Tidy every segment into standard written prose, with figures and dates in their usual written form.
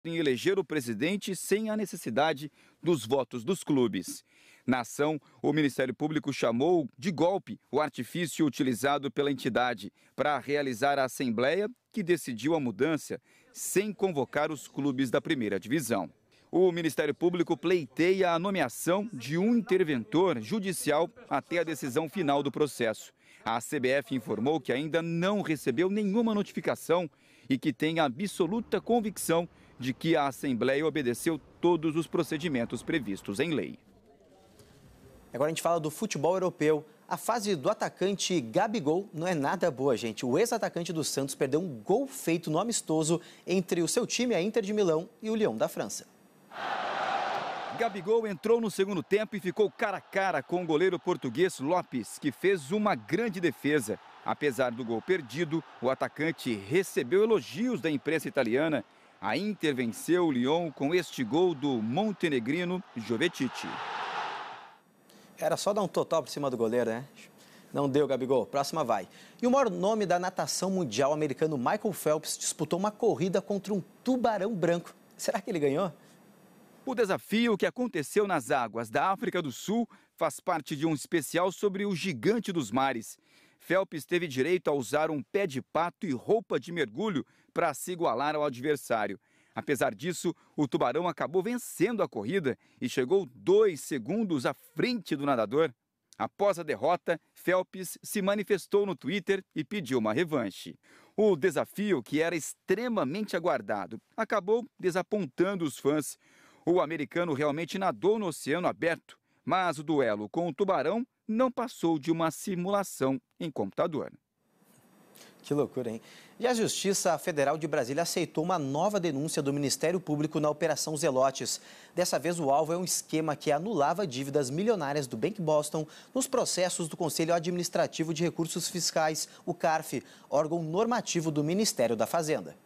certo em eleger o presidente sem a necessidade dos votos dos clubes. Na ação, o Ministério Público chamou de golpe o artifício utilizado pela entidade para realizar a assembleia que decidiu a mudança sem convocar os clubes da primeira divisão. O Ministério Público pleiteia a nomeação de um interventor judicial até a decisão final do processo. A CBF informou que ainda não recebeu nenhuma notificação e que tem absoluta convicção de que a Assembleia obedeceu todos os procedimentos previstos em lei. Agora a gente fala do futebol europeu. A fase do atacante Gabigol não é nada boa, gente. O ex-atacante do Santos perdeu um gol feito no amistoso entre o seu time, a Inter de Milão, e o Lyon da França. Gabigol entrou no segundo tempo e ficou cara a cara com o goleiro português Lopes, que fez uma grande defesa. Apesar do gol perdido, o atacante recebeu elogios da imprensa italiana. A Inter venceu o Lyon com este gol do montenegrino Jovetic. Era só dar um total por cima do goleiro, né? Não deu, Gabigol. Próxima vai. E o maior nome da natação mundial, o americano Michael Phelps, disputou uma corrida contra um tubarão branco. Será que ele ganhou? O desafio que aconteceu nas águas da África do Sul faz parte de um especial sobre o gigante dos mares. Phelps teve direito a usar um pé de pato e roupa de mergulho para se igualar ao adversário. Apesar disso, o tubarão acabou vencendo a corrida e chegou 2 segundos à frente do nadador. Após a derrota, Phelps se manifestou no Twitter e pediu uma revanche. O desafio, que era extremamente aguardado, acabou desapontando os fãs. O americano realmente nadou no oceano aberto, mas o duelo com o tubarão não passou de uma simulação em computador. Que loucura, hein? E a Justiça Federal de Brasília aceitou uma nova denúncia do Ministério Público na Operação Zelotes. Dessa vez, o alvo é um esquema que anulava dívidas milionárias do Bank Boston nos processos do Conselho Administrativo de Recursos Fiscais, o CARF, órgão normativo do Ministério da Fazenda.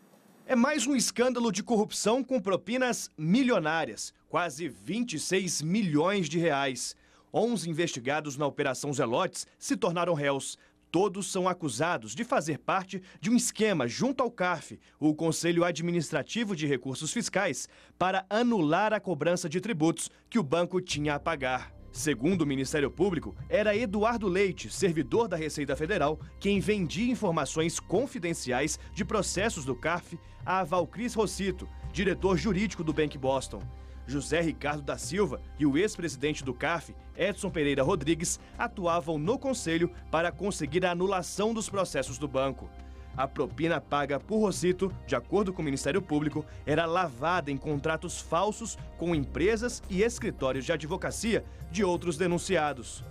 É mais um escândalo de corrupção com propinas milionárias, quase 26 milhões de reais. 11 investigados na Operação Zelotes se tornaram réus. Todos são acusados de fazer parte de um esquema junto ao CARF, o Conselho Administrativo de Recursos Fiscais, para anular a cobrança de tributos que o banco tinha a pagar. Segundo o Ministério Público, era Eduardo Leite, servidor da Receita Federal, quem vendia informações confidenciais de processos do CARF a Valcris Rossito, diretor jurídico do Bank Boston. José Ricardo da Silva e o ex-presidente do CARF, Edson Pereira Rodrigues, atuavam no conselho para conseguir a anulação dos processos do banco. A propina paga por Rossito, de acordo com o Ministério Público, era lavada em contratos falsos com empresas e escritórios de advocacia de outros denunciados.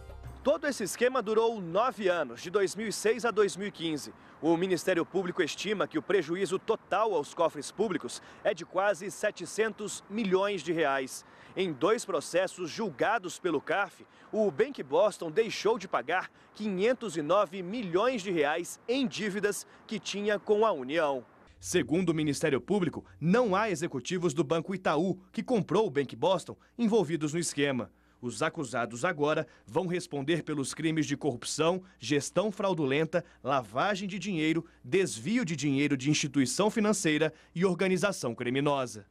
Todo esse esquema durou 9 anos, de 2006 a 2015. O Ministério Público estima que o prejuízo total aos cofres públicos é de quase 700 milhões de reais. Em 2 processos julgados pelo CARF, o Bank Boston deixou de pagar 509 milhões de reais em dívidas que tinha com a União. Segundo o Ministério Público, não há executivos do Banco Itaú, que comprou o Bank Boston, envolvidos no esquema. Os acusados agora vão responder pelos crimes de corrupção, gestão fraudulenta, lavagem de dinheiro, desvio de dinheiro de instituição financeira e organização criminosa.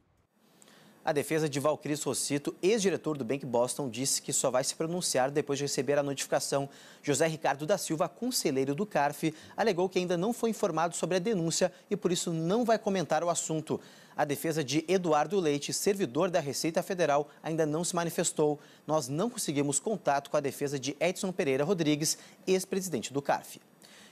A defesa de Valcris Rossito, ex-diretor do Bank Boston, disse que só vai se pronunciar depois de receber a notificação. José Ricardo da Silva, conselheiro do CARF, alegou que ainda não foi informado sobre a denúncia e por isso não vai comentar o assunto. A defesa de Eduardo Leite, servidor da Receita Federal, ainda não se manifestou. Nós não conseguimos contato com a defesa de Edson Pereira Rodrigues, ex-presidente do CARF.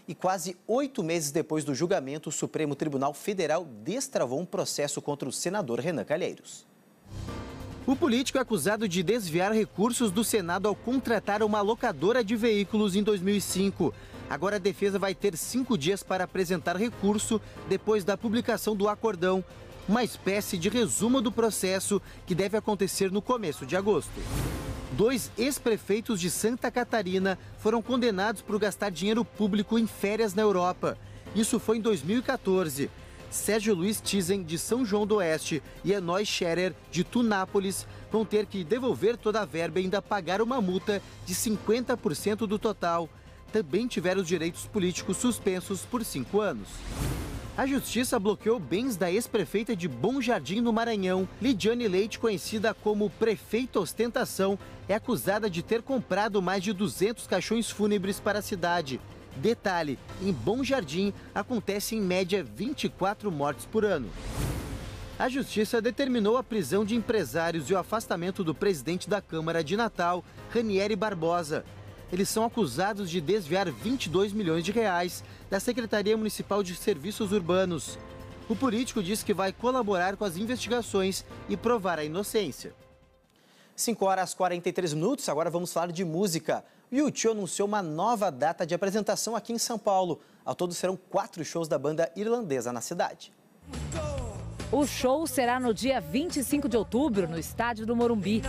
E quase 8 meses depois do julgamento, o Supremo Tribunal Federal destravou um processo contra o senador Renan Calheiros. O político é acusado de desviar recursos do Senado ao contratar uma locadora de veículos em 2005. Agora a defesa vai ter 5 dias para apresentar recurso depois da publicação do acordão, uma espécie de resumo do processo que deve acontecer no começo de agosto. 2 ex-prefeitos de Santa Catarina foram condenados por gastar dinheiro público em férias na Europa. Isso foi em 2014. Sérgio Luiz Tizen, de São João do Oeste, e Enoy Scherer, de Tunápolis, vão ter que devolver toda a verba e ainda pagar uma multa de 50% do total. Também tiveram os direitos políticos suspensos por 5 anos. A justiça bloqueou bens da ex-prefeita de Bom Jardim, no Maranhão. Lidiane Leite, conhecida como Prefeita Ostentação, é acusada de ter comprado mais de 200 caixões fúnebres para a cidade. Detalhe, em Bom Jardim acontece em média 24 mortes por ano. A justiça determinou a prisão de empresários e o afastamento do presidente da Câmara de Natal, Ranieri Barbosa. Eles são acusados de desviar 22 milhões de reais da Secretaria Municipal de Serviços Urbanos. O político disse que vai colaborar com as investigações e provar a inocência. 5h43, agora vamos falar de música. O U2 anunciou uma nova data de apresentação aqui em São Paulo. Ao todo serão 4 shows da banda irlandesa na cidade. O show será no dia 25 de outubro, no estádio do Morumbi.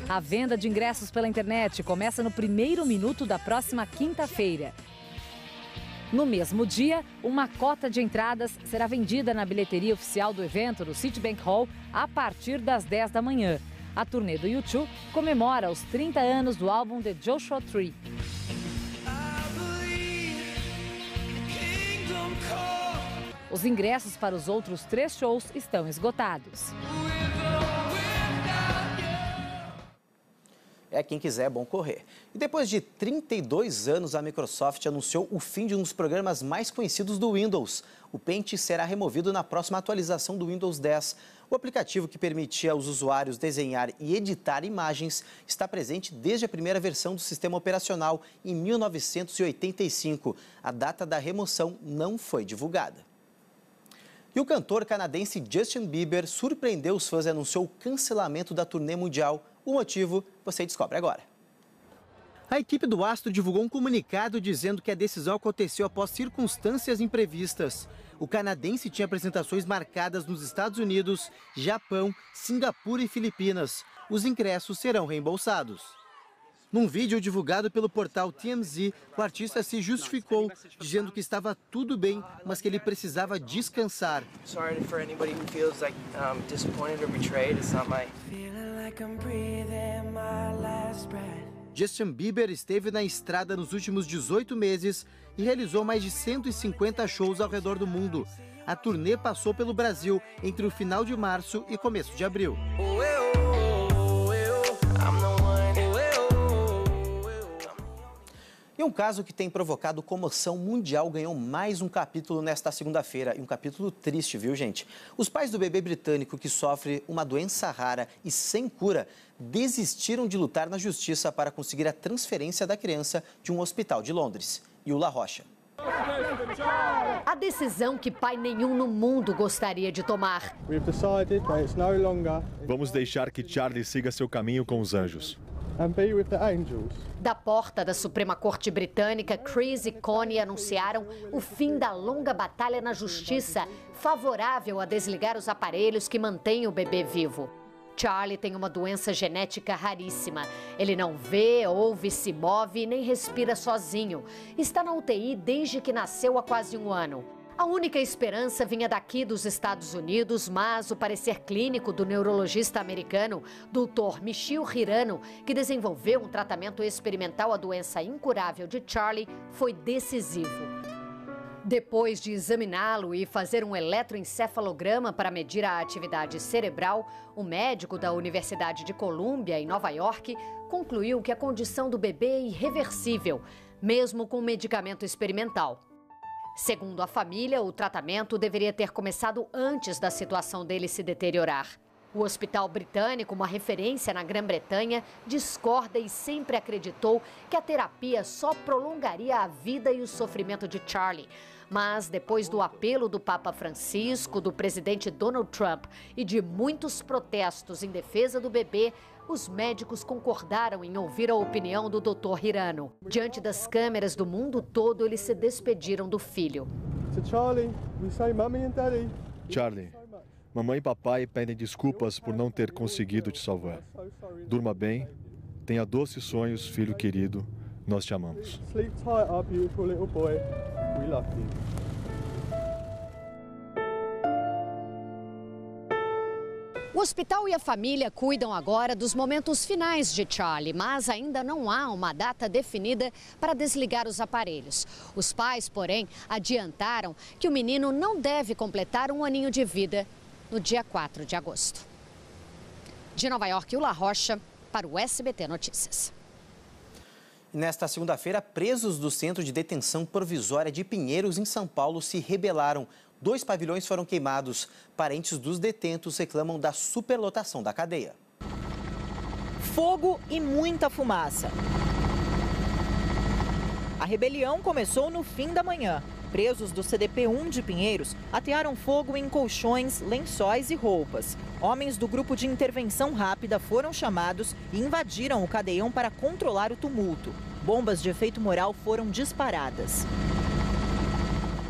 A venda de ingressos pela internet começa no primeiro minuto da próxima quinta-feira. No mesmo dia, uma cota de entradas será vendida na bilheteria oficial do evento, no Citibank Hall, a partir das 10 da manhã. A turnê do U2 comemora os 30 anos do álbum The Joshua Tree. Os ingressos para os outros 3 shows estão esgotados. Quem quiser, é bom correr. E depois de 32 anos, a Microsoft anunciou o fim de um dos programas mais conhecidos do Windows. O Paint será removido na próxima atualização do Windows 10. O aplicativo que permitia aos usuários desenhar e editar imagens está presente desde a primeira versão do sistema operacional em 1985. A data da remoção não foi divulgada. E o cantor canadense Justin Bieber surpreendeu os fãs e anunciou o cancelamento da turnê mundial. O motivo você descobre agora. A equipe do astro divulgou um comunicado dizendo que a decisão aconteceu após circunstâncias imprevistas. O canadense tinha apresentações marcadas nos Estados Unidos, Japão, Singapura e Filipinas. Os ingressos serão reembolsados. Num vídeo divulgado pelo portal TMZ, o artista se justificou, dizendo que estava tudo bem, mas que ele precisava descansar. Justin Bieber esteve na estrada nos últimos 18 meses e realizou mais de 150 shows ao redor do mundo. A turnê passou pelo Brasil entre o final de março e começo de abril. E um caso que tem provocado comoção mundial ganhou mais um capítulo nesta segunda-feira. E um capítulo triste, viu, gente? Os pais do bebê britânico que sofre uma doença rara e sem cura desistiram de lutar na justiça para conseguir a transferência da criança de um hospital de Londres. Yula Rocha. A decisão que pai nenhum no mundo gostaria de tomar. Vamos deixar que Charlie siga seu caminho com os anjos. Da porta da Suprema Corte Britânica, Chris e Connie anunciaram o fim da longa batalha na justiça, favorável a desligar os aparelhos que mantêm o bebê vivo. Charlie tem uma doença genética raríssima. Ele não vê, ouve, se move e nem respira sozinho. Está na UTI desde que nasceu há quase um ano. A única esperança vinha daqui dos Estados Unidos, mas o parecer clínico do neurologista americano, Dr. Michio Hirano, que desenvolveu um tratamento experimental à doença incurável de Charlie, foi decisivo. Depois de examiná-lo e fazer um eletroencefalograma para medir a atividade cerebral, o médico da Universidade de Colômbia, em Nova York, concluiu que a condição do bebê é irreversível, mesmo com medicamento experimental. Segundo a família, o tratamento deveria ter começado antes da situação dele se deteriorar. O hospital britânico, uma referência na Grã-Bretanha, discorda e sempre acreditou que a terapia só prolongaria a vida e o sofrimento de Charlie. Mas depois do apelo do Papa Francisco, do presidente Donald Trump e de muitos protestos em defesa do bebê, os médicos concordaram em ouvir a opinião do Dr. Hirano. Diante das câmeras do mundo todo, eles se despediram do filho. Charlie, mamãe e papai pedem desculpas por não ter conseguido te salvar. Durma bem, tenha doces sonhos, filho querido. Nós te amamos. O hospital e a família cuidam agora dos momentos finais de Charlie, mas ainda não há uma data definida para desligar os aparelhos. Os pais, porém, adiantaram que o menino não deve completar 1 aninho de vida no dia 4 de agosto. De Nova York, Ula Rocha, para o SBT Notícias. Nesta segunda-feira, presos do Centro de Detenção Provisória de Pinheiros, em São Paulo, se rebelaram. 2 pavilhões foram queimados. Parentes dos detentos reclamam da superlotação da cadeia. Fogo e muita fumaça. A rebelião começou no fim da manhã. Presos do CDP-1 de Pinheiros atearam fogo em colchões, lençóis e roupas. Homens do grupo de intervenção rápida foram chamados e invadiram o cadeião para controlar o tumulto. Bombas de efeito moral foram disparadas.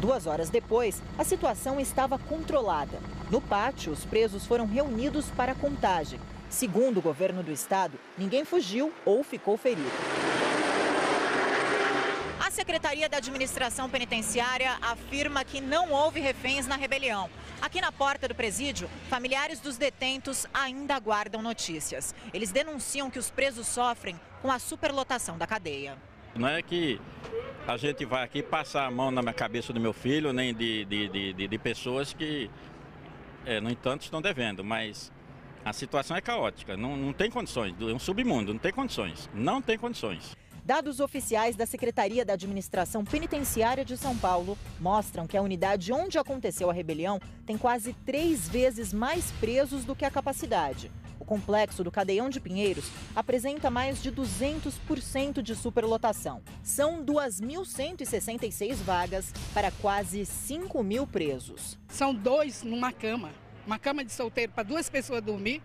2 horas depois, a situação estava controlada. No pátio, os presos foram reunidos para a contagem. Segundo o governo do estado, ninguém fugiu ou ficou ferido. A Secretaria da Administração Penitenciária afirma que não houve reféns na rebelião. Aqui na porta do presídio, familiares dos detentos ainda aguardam notícias. Eles denunciam que os presos sofrem com a superlotação da cadeia. Não é que a gente vai aqui passar a mão na cabeça do meu filho, nem de pessoas que, no entanto, estão devendo, mas a situação é caótica, não tem condições, é um submundo, não tem condições, não tem condições. Dados oficiais da Secretaria da Administração Penitenciária de São Paulo mostram que a unidade onde aconteceu a rebelião tem quase 3 vezes mais presos do que a capacidade. O complexo do Cadeião de Pinheiros apresenta mais de 200% de superlotação. São 2.166 vagas para quase 5.000 presos. São 2 numa cama, uma cama de solteiro para 2 pessoas dormir.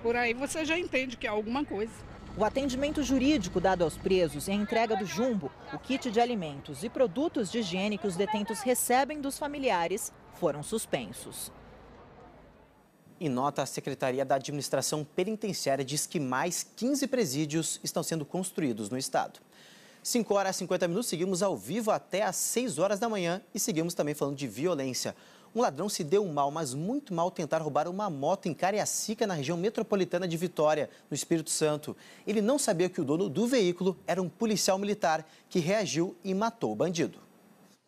Por aí você já entende que é alguma coisa. O atendimento jurídico dado aos presos e a entrega do jumbo, o kit de alimentos e produtos de higiene que os detentos recebem dos familiares foram suspensos. Em nota, a Secretaria da Administração Penitenciária diz que mais 15 presídios estão sendo construídos no estado. 5 horas e 50 minutos, seguimos ao vivo até às 6 horas da manhã e seguimos também falando de violência. Um ladrão se deu mal, mas muito mal, tentar roubar uma moto em Cariacica, na região metropolitana de Vitória, no Espírito Santo. Ele não sabia que o dono do veículo era um policial militar que reagiu e matou o bandido.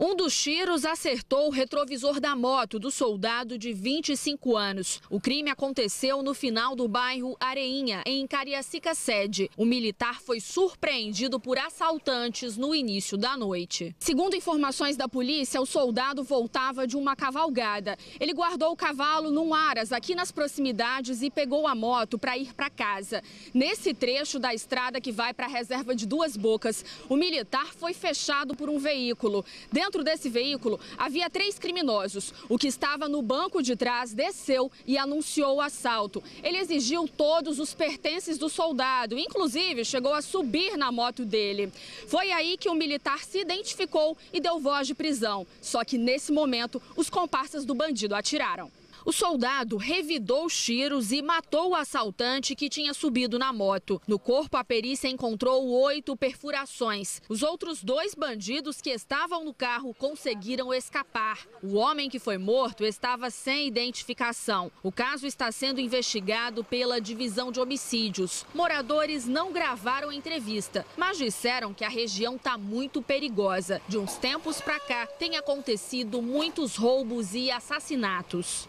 Um dos tiros acertou o retrovisor da moto do soldado de 25 anos. O crime aconteceu no final do bairro Areinha, em Cariacica Sede. O militar foi surpreendido por assaltantes no início da noite. Segundo informações da polícia, o soldado voltava de uma cavalgada. Ele guardou o cavalo num aras aqui nas proximidades e pegou a moto para ir para casa. Nesse trecho da estrada que vai para a reserva de Duas Bocas, o militar foi fechado por um veículo. Dentro desse veículo havia 3 criminosos. O que estava no banco de trás desceu e anunciou o assalto. Ele exigiu todos os pertences do soldado, inclusive chegou a subir na moto dele. Foi aí que o militar se identificou e deu voz de prisão. Só que nesse momento, os comparsas do bandido atiraram. O soldado revidou os tiros e matou o assaltante que tinha subido na moto. No corpo, a perícia encontrou 8 perfurações. Os outros 2 bandidos que estavam no carro conseguiram escapar. O homem que foi morto estava sem identificação. O caso está sendo investigado pela Divisão de Homicídios. Moradores não gravaram entrevista, mas disseram que a região está muito perigosa. De uns tempos para cá, tem acontecido muitos roubos e assassinatos.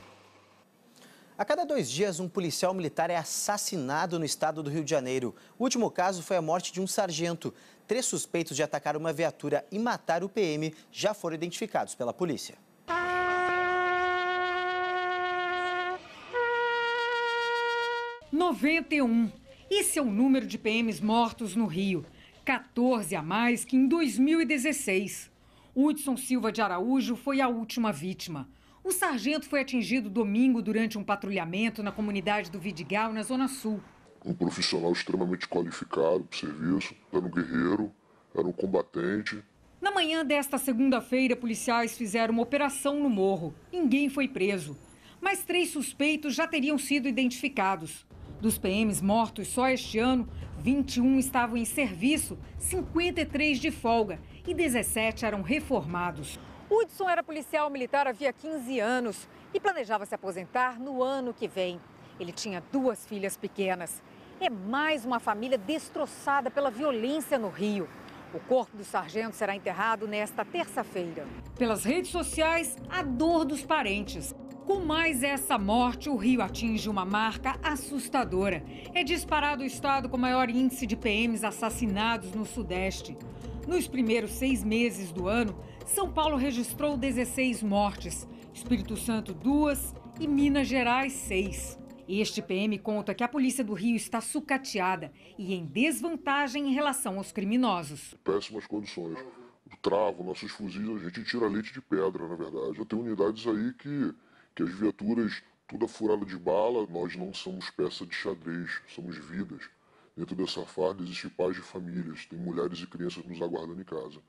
A cada 2 dias, um policial militar é assassinado no estado do Rio de Janeiro. O último caso foi a morte de um sargento. 3 suspeitos de atacar uma viatura e matar o PM já foram identificados pela polícia. (91) Esse é o número de PMs mortos no Rio. 14 a mais que em 2016. Hudson Silva de Araújo foi a última vítima. O sargento foi atingido domingo durante um patrulhamento na comunidade do Vidigal, na Zona Sul. Um profissional extremamente qualificado para o serviço, era um guerreiro, era um combatente. Na manhã desta segunda-feira, policiais fizeram uma operação no morro. Ninguém foi preso. Mas 3 suspeitos já teriam sido identificados. Dos PMs mortos só este ano, 21 estavam em serviço, 53 de folga e 17 eram reformados. Hudson era policial militar havia 15 anos. e planejava se aposentar no ano que vem. Ele tinha 2 filhas pequenas. É mais uma família destroçada pela violência no Rio. O corpo do sargento será enterrado nesta terça-feira. Pelas redes sociais, a dor dos parentes. Com mais essa morte, o Rio atinge uma marca assustadora. É disparado o estado com maior índice de PMs assassinados no Sudeste. Nos primeiros 6 meses do ano, São Paulo registrou 16 mortes, Espírito Santo 2 e Minas Gerais 6. Este PM conta que a polícia do Rio está sucateada e em desvantagem em relação aos criminosos. Péssimas condições. O travo, nossos fuzis, a gente tira leite de pedra, na verdade. Já tem unidades aí que as viaturas, toda furada de bala, nós não somos peça de xadrez, somos vidas. Dentro dessa farda existem pais de famílias, tem mulheres e crianças nos aguardando em casa.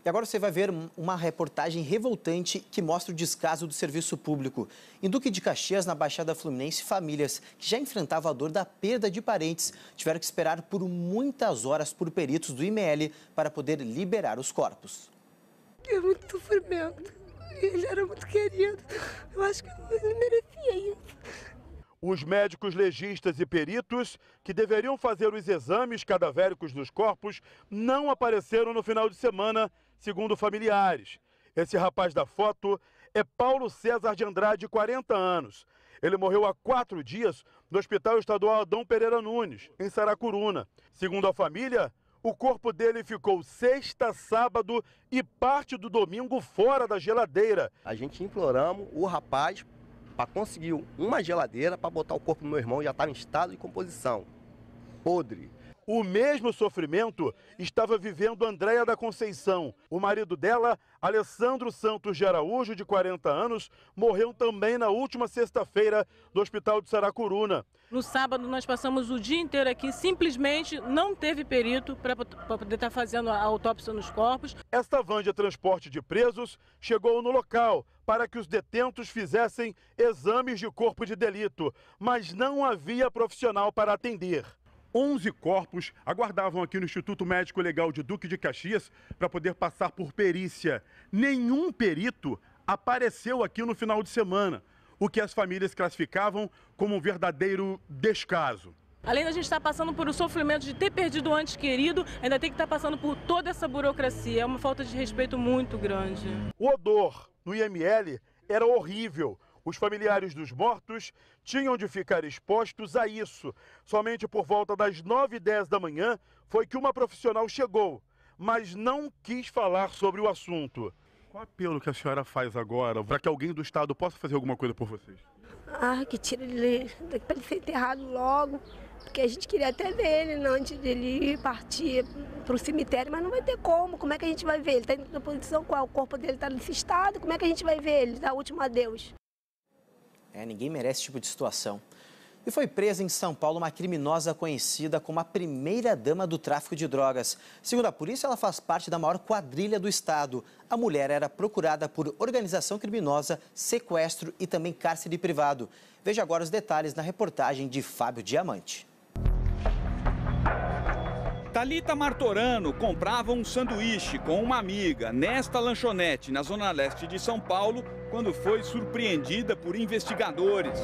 E agora você vai ver uma reportagem revoltante que mostra o descaso do serviço público. Em Duque de Caxias, na Baixada Fluminense, famílias que já enfrentavam a dor da perda de parentes tiveram que esperar por muitas horas por peritos do IML para poder liberar os corpos. É muito sofrimento. Ele era muito querido. Eu acho que ele merecia isso. Os médicos legistas e peritos que deveriam fazer os exames cadavéricos dos corpos não apareceram no final de semana, segundo familiares. Esse rapaz da foto é Paulo César de Andrade, 40 anos. Ele morreu há 4 dias no Hospital Estadual Adão Pereira Nunes, em Saracuruna. Segundo a família, o corpo dele ficou sexta, sábado e parte do domingo fora da geladeira. A gente imploramos o rapaz para conseguir uma geladeira para botar o corpo do meu irmão, já estava em estado de composição, podre. O mesmo sofrimento estava vivendo Andréia da Conceição. O marido dela, Alessandro Santos de Araújo, de 40 anos, morreu também na última sexta-feira no Hospital de Saracuruna. No sábado nós passamos o dia inteiro aqui, simplesmente não teve perito para poder estar fazendo a autópsia nos corpos. Esta van de transporte de presos chegou no local para que os detentos fizessem exames de corpo de delito, mas não havia profissional para atender. 11 corpos aguardavam aqui no Instituto Médico Legal de Duque de Caxias para poder passar por perícia. Nenhum perito apareceu aqui no final de semana, o que as famílias classificavam como um verdadeiro descaso. Além da gente estar passando por o sofrimento de ter perdido o ente querido, ainda tem que estar passando por toda essa burocracia. É uma falta de respeito muito grande. O odor no IML era horrível. Os familiares dos mortos tinham de ficar expostos a isso. Somente por volta das 9h10 da manhã foi que uma profissional chegou, mas não quis falar sobre o assunto. Qual apelo que a senhora faz agora para que alguém do Estado possa fazer alguma coisa por vocês? Que tira ele para ele ser enterrado logo, porque a gente queria até ver ele antes dele partir para o cemitério, mas não vai ter como. Como é que a gente vai ver? Ele está em posição qual? O corpo dele está nesse estado, como é que a gente vai ver ele? Dá o último adeus. Ninguém merece esse tipo de situação. E foi presa em São Paulo uma criminosa conhecida como a primeira-dama do tráfico de drogas. Segundo a polícia, ela faz parte da maior quadrilha do estado. A mulher era procurada por organização criminosa, sequestro e também cárcere privado. Veja agora os detalhes na reportagem de Fábio Diamante. Thalita Martorano comprava um sanduíche com uma amiga nesta lanchonete na zona leste de São Paulo quando foi surpreendida por investigadores.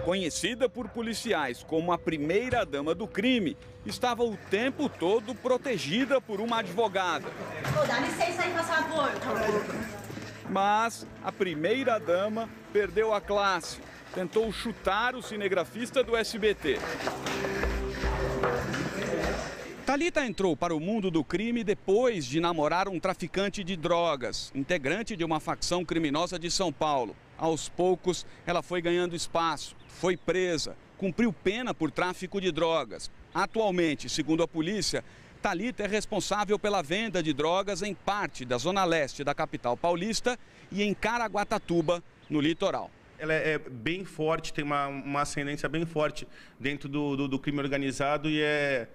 Conhecida por policiais como a primeira-dama do crime, estava o tempo todo protegida por uma advogada. Dá licença aí, por favor. Mas a primeira-dama perdeu a classe. Tentou chutar o cinegrafista do SBT. Thalita entrou para o mundo do crime depois de namorar um traficante de drogas, integrante de uma facção criminosa de São Paulo. Aos poucos, ela foi ganhando espaço, foi presa, cumpriu pena por tráfico de drogas. Atualmente, segundo a polícia, Thalita é responsável pela venda de drogas em parte da zona leste da capital paulista e em Caraguatatuba, no litoral. Ela é bem forte, tem uma ascendência bem forte dentro do crime organizado e é,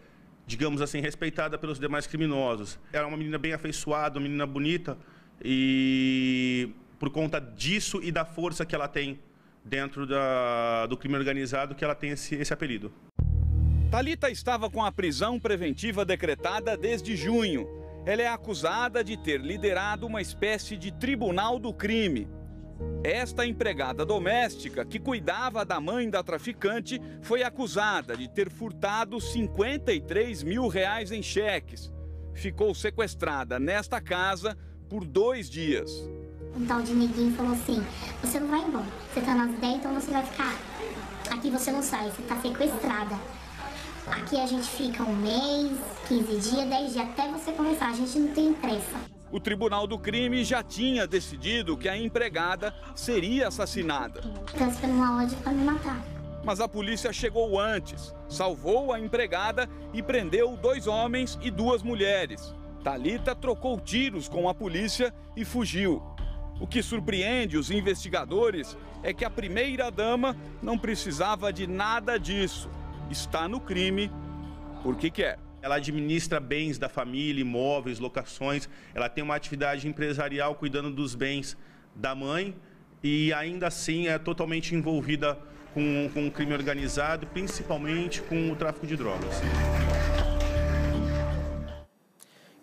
digamos assim, respeitada pelos demais criminosos. Ela é uma menina bem afeiçoada, uma menina bonita e por conta disso e da força que ela tem dentro do crime organizado que ela tem esse apelido. Thalita estava com a prisão preventiva decretada desde junho. Ela é acusada de ter liderado uma espécie de tribunal do crime. Esta empregada doméstica, que cuidava da mãe da traficante, foi acusada de ter furtado R$53 mil em cheques. Ficou sequestrada nesta casa por 2 dias. Um tal de neguinho falou assim: você não vai embora, você tá nas ideias, então você vai ficar. Aqui você não sai, você tá sequestrada. Aqui a gente fica 1 mês, 15 dias, 10 dias, até você começar, a gente não tem pressa. O Tribunal do Crime já tinha decidido que a empregada seria assassinada. Tá esperando uma ordem para me matar. Mas a polícia chegou antes, salvou a empregada e prendeu 2 homens e 2 mulheres. Thalita trocou tiros com a polícia e fugiu. O que surpreende os investigadores é que a primeira-dama não precisava de nada disso. Está no crime porque quer. Ela administra bens da família, imóveis, locações. Ela tem uma atividade empresarial cuidando dos bens da mãe e ainda assim é totalmente envolvida com o crime organizado, principalmente com o tráfico de drogas.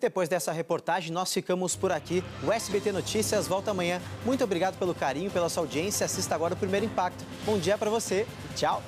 Depois dessa reportagem, nós ficamos por aqui. O SBT Notícias volta amanhã. Muito obrigado pelo carinho, pela sua audiência. Assista agora o Primeiro Impacto. Bom dia para você e tchau!